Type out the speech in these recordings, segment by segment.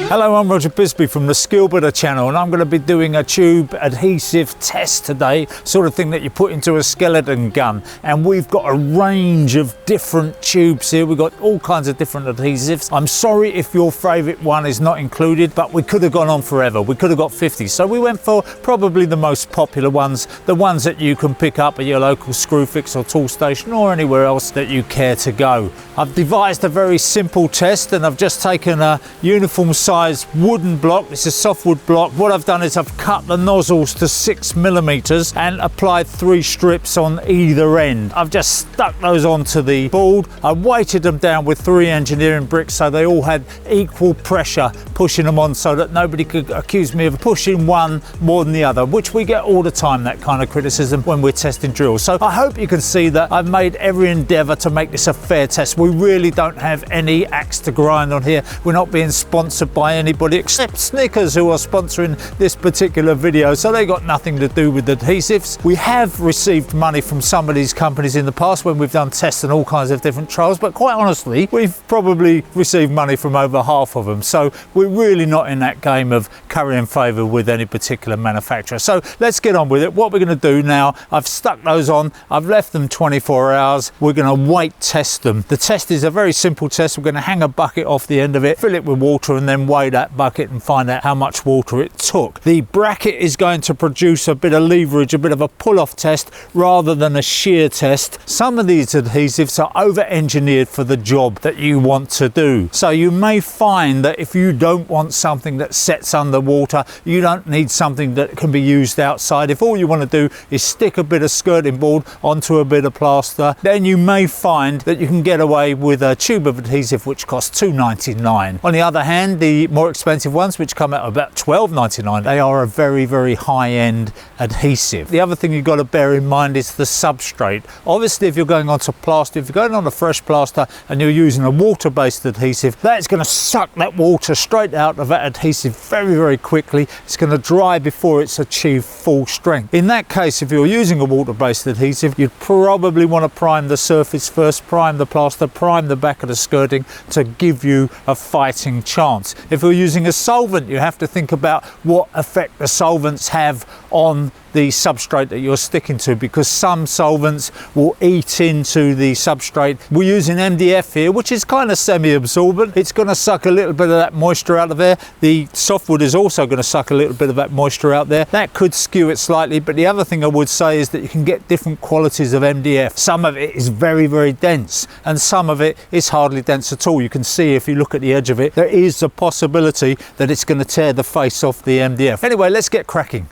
Hello, I'm Roger Bisbee from the Skillbuilder channel, and I'm going to be doing a tube adhesive test today, sort of thing that you put into a skeleton gun. And we've got a range of different tubes here. We've got all kinds of different adhesives. I'm sorry if your favourite one is not included, but we could have gone on forever. We could have got 50. So we went for probably the most popular ones, the ones that you can pick up at your local Screwfix or tool station or anywhere else that you care to go. I've devised a very simple test, and I've just taken a uniform size wooden block. This is softwood block. What I've done is I've cut the nozzles to 6mm and applied 3 strips on either end. I've just stuck those onto the board. I weighted them down with 3 engineering bricks so they all had equal pressure pushing them on, so that nobody could accuse me of pushing one more than the other, which we get all the time, that kind of criticism when we're testing drills. So I hope you can see that I've made every endeavour to make this a fair test. We really don't have any axe to grind on here. We're not being sponsored by anybody except Snickers, who are sponsoring this particular video, so they got nothing to do with adhesives. We have received money from some of these companies in the past when we've done tests and all kinds of different trials, but quite honestly we've probably received money from over half of them, so we're really not in that game of currying favour with any particular manufacturer. So let's get on with it. What we're going to do now, I've stuck those on, I've left them 24 hours. We're going to weight test them. The test is a very simple test. We're going to hang a bucket off the end of it, fill it with water, and then weigh that bucket and find out how much water it took. The bracket is going to produce a bit of leverage, a bit of a pull-off test rather than a shear test. Some of these adhesives are over-engineered for the job that you want to do. So you may find that if you don't want something that sets underwater, you don't need something that can be used outside. If all you want to do is stick a bit of skirting board onto a bit of plaster, then you may find that you can get away with a tube of adhesive which costs $2.99. On the other hand, the more expensive ones, which come out about $12.99, they are a very, very high-end adhesive. The other thing you've got to bear in mind is the substrate. Obviously, if you're going onto plaster, if you're going on a fresh plaster and you're using a water-based adhesive, that's going to suck that water straight out of that adhesive very, very quickly. It's going to dry before it's achieved full strength. In that case, if you're using a water-based adhesive, you'd probably want to prime the surface first, prime the plaster, prime the back of the skirting to give you a fighting chance. If you're using a solvent, you have to think about what effect the solvents have on the substrate that you're sticking to, because some solvents will eat into the substrate. We're using MDF here, which is kind of semi-absorbent. It's going to suck a little bit of that moisture out of there. The softwood is also going to suck a little bit of that moisture out there. That could skew it slightly, but the other thing I would say is that you can get different qualities of MDF. Some of it is very, very dense, and some of it is hardly dense at all. You can see if you look at the edge of it, there is a possibility that it's going to tear the face off the MDF. Anyway, let's get cracking.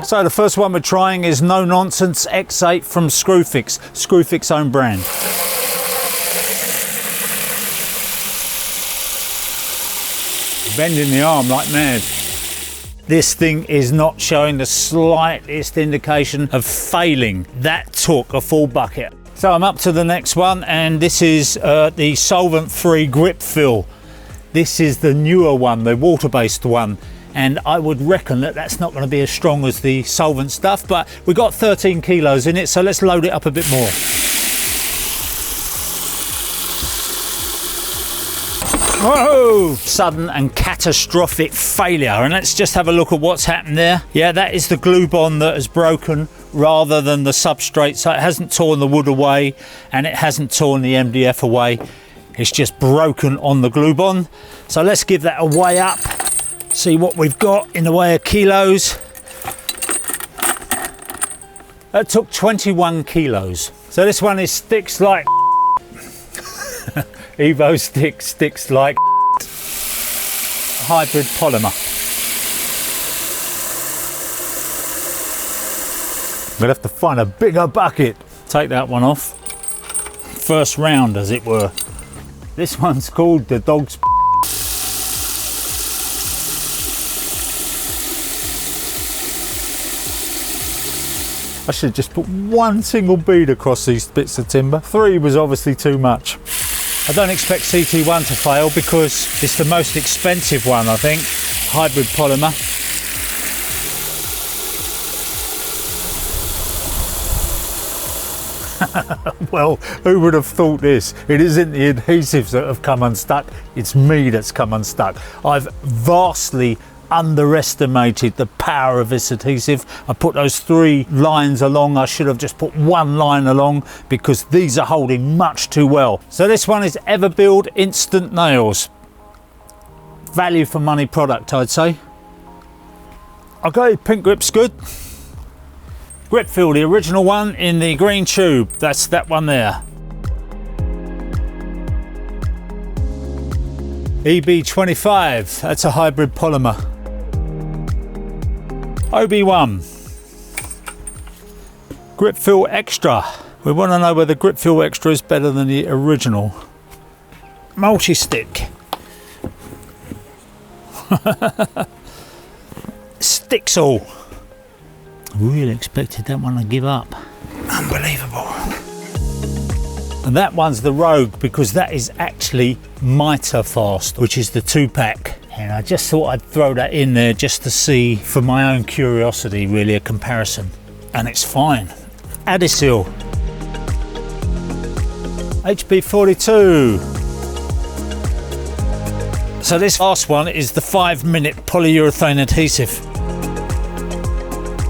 So the first one we're trying is No Nonsense X8 from Screwfix, Screwfix own brand. Bending the arm like mad. This thing is not showing the slightest indication of failing. That took a full bucket. So I'm up to the next one, and this is the solvent-free grip fill. This is the newer one, the water-based one. And I would reckon that that's not going to be as strong as the solvent stuff, but we've got 13 kilos in it, so let's load it up a bit more. Whoa! Sudden and catastrophic failure, and let's just have a look at what's happened there. Yeah, that is the glue bond that has broken rather than the substrate, so it hasn't torn the wood away and it hasn't torn the MDF away. It's just broken on the glue bond. So let's give that a weigh up. See what we've got in the way of kilos. That took 21 kilos. So this one is sticks like Evo sticks like hybrid polymer. I'm gonna have to find a bigger bucket. Take that one off. First round, as it were. This one's called the dog's. I should just put one single bead across these bits of timber. 3 was obviously too much. I don't expect CT1 to fail because it's the most expensive one, I think. Hybrid polymer. Well, who would have thought this? It isn't the adhesives that have come unstuck, it's me that's come unstuck. I've vastly underestimated the power of this adhesive. I put those 3 lines along. I should have just put 1 line along because these are holding much too well. So this one is Everbuild Instant Nails. Value for money product, I'd say. Okay, pink grip's good. Grip feel, the original one in the green tube. That's that one there. EB25, that's a hybrid polymer. OB1. Grip feel extra. We want to know whether grip feel extra is better than the original. Multi-stick. Sticks all. Really expected that one to give up. Unbelievable. And that one's the Rogue because that is actually Mitre Fast, which is the 2-pack. And I just thought I'd throw that in there just to see, for my own curiosity, really, a comparison. And it's fine. Adhesives. HB42. So this last one is the 5-minute polyurethane adhesive.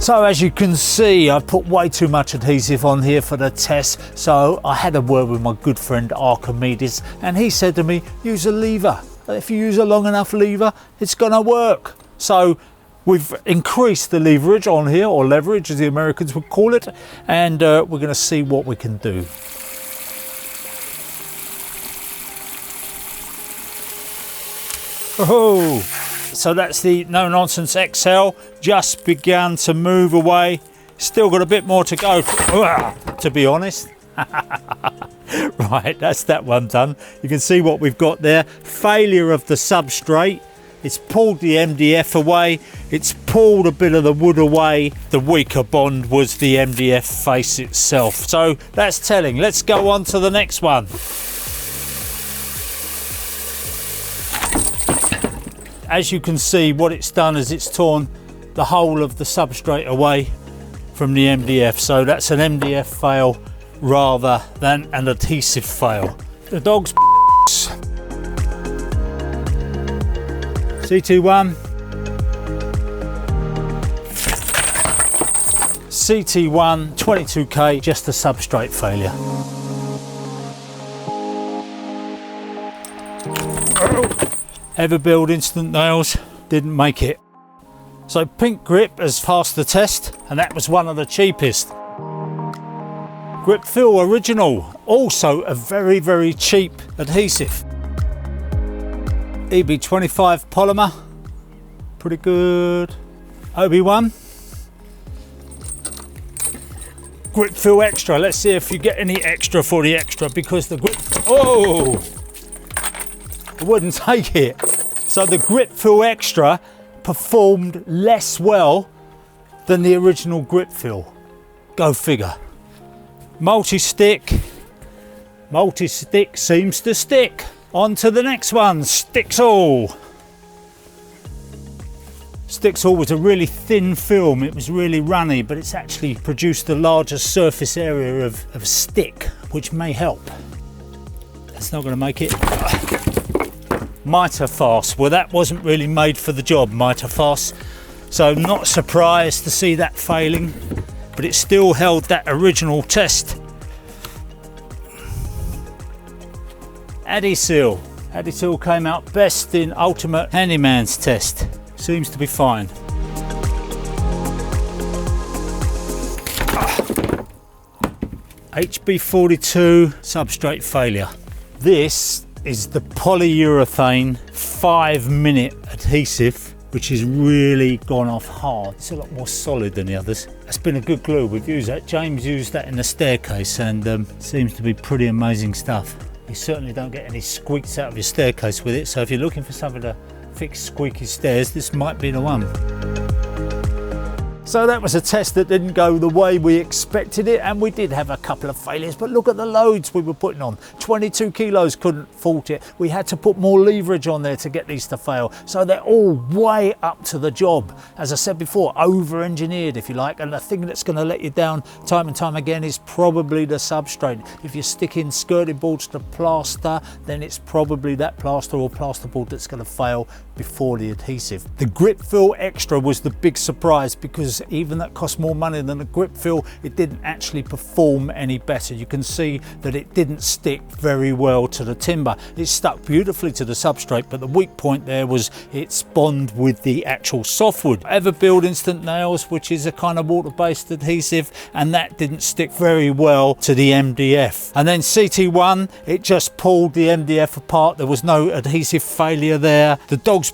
So as you can see, I put way too much adhesive on here for the test. So I had a word with my good friend Archimedes, and he said to me, use a lever. If you use a long enough lever, it's gonna work. So we've increased the leverage on here, or leverage as the Americans would call it, and we're gonna see what we can do. Oh, so that's the No Nonsense XL, just began to move away. Still got a bit more to go, to be honest. Right, that's that one done. You can see what we've got there. Failure of the substrate. It's pulled the MDF away. It's pulled a bit of the wood away. The weaker bond was the MDF face itself. So that's telling. Let's go on to the next one. As you can see, what it's done is it's torn the whole of the substrate away from the MDF. So that's an MDF fail rather than an adhesive fail. The dog's CT1. CT1, 22K, just a substrate failure. Everbuild Instant Nails, didn't make it. So Pink Grip has passed the test, and that was one of the cheapest. Grip Feel Original, also a very, very cheap adhesive. EB25 polymer, pretty good. OB1. Grip Feel Extra, let's see if you get any extra for the extra, because the grip, oh! I wouldn't take it. So the Grip Feel Extra performed less well than the original Grip Feel. Go figure. Multi-stick seems to stick. On to the next one, Sticks All. Sticks All was a really thin film. It was really runny, but it's actually produced the largest surface area of stick, which may help. That's not going to make it. Mitre Fast, well, that wasn't really made for the job, Mitre Fast, so not surprised to see that failing, but it still held that original test. Adhesives came out best in Ultimate Handyman's test, seems to be fine. HB42 substrate failure. This is the polyurethane 5-minute adhesive, which has really gone off hard. It's a lot more solid than the others. It's been a good glue. We've used that. James used that in the staircase, and seems to be pretty amazing stuff. You certainly don't get any squeaks out of your staircase with it, so if you're looking for something to fix squeaky stairs, this might be the one. So that was a test that didn't go the way we expected it, and we did have a couple of failures, but look at the loads we were putting on. 22 kilos couldn't fault it. We had to put more leverage on there to get these to fail. So they're all way up to the job. As I said before, over-engineered if you like, and the thing that's going to let you down time and time again is probably the substrate. If you're sticking skirting boards to plaster, then it's probably that plaster or plasterboard that's going to fail before the adhesive. The grip fill extra was the big surprise, because even that cost more money than the grip fill, it didn't actually perform any better. You can see that it didn't stick very well to the timber. It stuck beautifully to the substrate, but the weak point there was its bond with the actual softwood. Everbuild Instant Nails, which is a kind of water-based adhesive, and that didn't stick very well to the MDF. And then CT1, it just pulled the MDF apart. There was no adhesive failure there. The dog's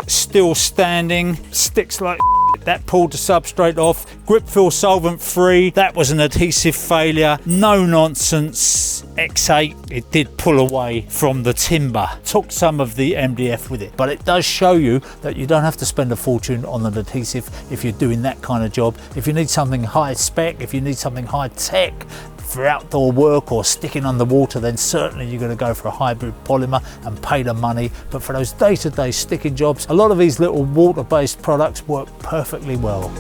still standing, sticks like that pulled the substrate off. Grip fill solvent free, that was an adhesive failure. No nonsense. X8, it did pull away from the timber, took some of the MDF with it, but it does show you that you don't have to spend a fortune on an adhesive if you're doing that kind of job. If you need something high spec, if you need something high tech for outdoor work or sticking underwater, then certainly you're going to go for a hybrid polymer and pay the money. But for those day-to-day sticking jobs, a lot of these little water-based products work perfectly well.